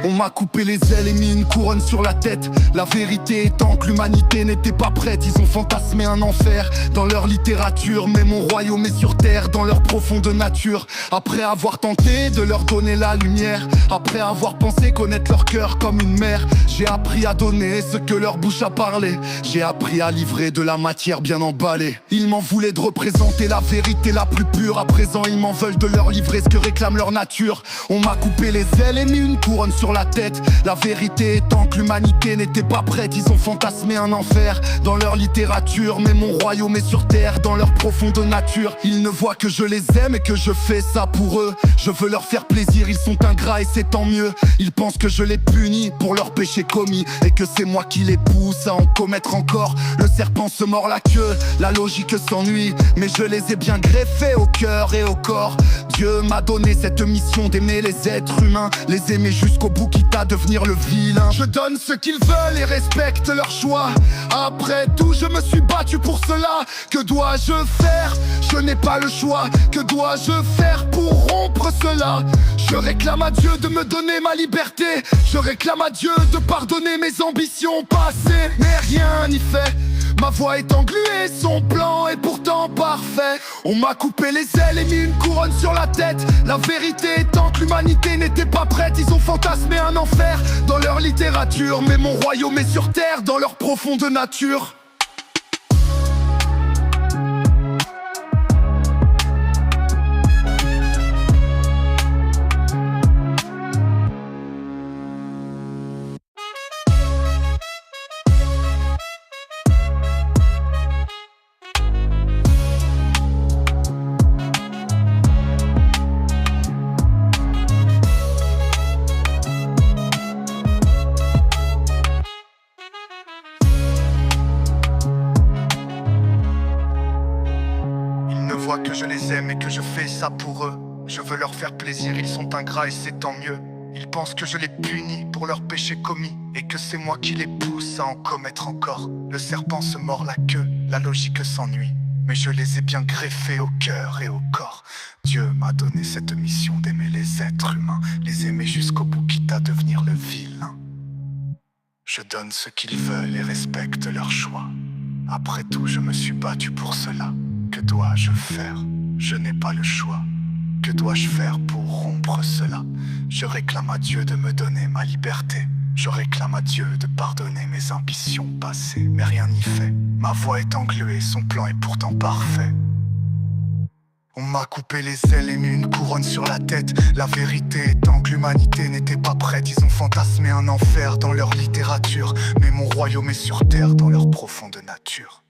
On m'a coupé les ailes et mis une couronne sur la tête. La vérité étant que l'humanité n'était pas prête. Ils ont fantasmé un enfer dans leur littérature, mais mon royaume est sur terre, dans leur profonde nature. Après avoir tenté de leur donner la lumière, après avoir pensé connaître leur cœur comme une mère, j'ai appris à donner ce que leur bouche a parlé. J'ai appris à livrer de la matière bien emballée. Ils m'en voulaient de représenter la vérité la plus pure. À présent ils m'en veulent de leur livrer ce que réclame leur nature. On m'a coupé les ailes et mis une couronne sur la tête. La vérité étant que l'humanité n'était pas prête. Ils ont fantasmé un enfer dans leur littérature, mais mon royaume est sur terre, dans leur profonde nature. Ils ne voient que je les aime et que je fais ça pour eux. Je veux leur faire plaisir, ils sont ingrats et c'est tant mieux. Ils pensent que je les punis pour leurs péchés commis, et que c'est moi qui les pousse à en commettre encore. Le serpent se mord la queue, la logique s'ennuie, mais je les ai bien greffés au cœur et au corps. Dieu m'a donné cette mission d'aimer les êtres humains, les aimer jusqu'au bout quitte à devenir le vilain. Je donne ce qu'ils veulent et respecte leur choix. Après tout je me suis battu pour cela. Que dois-je faire? Je n'ai pas le choix. Que dois-je faire pour rompre cela? Je réclame à Dieu de me donner ma liberté. Je réclame à Dieu de pardonner mes ambitions passées. Mais rien n'y fait. Ma voix est engluée, son plan est pourtant parfait. On m'a coupé les ailes et mis une couronne sur la tête. La vérité étant que l'humanité n'était pas prête. Ils ont fantasmé un enfer dans leur littérature, mais mon royaume est sur terre, dans leur profonde nature. Que je les aime et que je fais ça pour eux. Je veux leur faire plaisir, ils sont ingrats et c'est tant mieux. Ils pensent que je les punis pour leurs péchés commis, et que c'est moi qui les pousse à en commettre encore. Le serpent se mord la queue, la logique s'ennuie, mais je les ai bien greffés au cœur et au corps. Dieu m'a donné cette mission d'aimer les êtres humains, les aimer jusqu'au bout quitte à devenir le vilain. Je donne ce qu'ils veulent et respecte leur choix. Après tout je me suis battu pour cela. Que dois-je faire? Je n'ai pas le choix. Que dois-je faire pour rompre cela? Je réclame à Dieu de me donner ma liberté. Je réclame à Dieu de pardonner mes ambitions passées. Mais rien n'y fait. Ma voix est engluée, son plan est pourtant parfait. On m'a coupé les ailes et mis une couronne sur la tête. La vérité étant que l'humanité n'était pas prête. Ils ont fantasmé un enfer dans leur littérature, mais mon royaume est sur terre, dans leur profonde nature.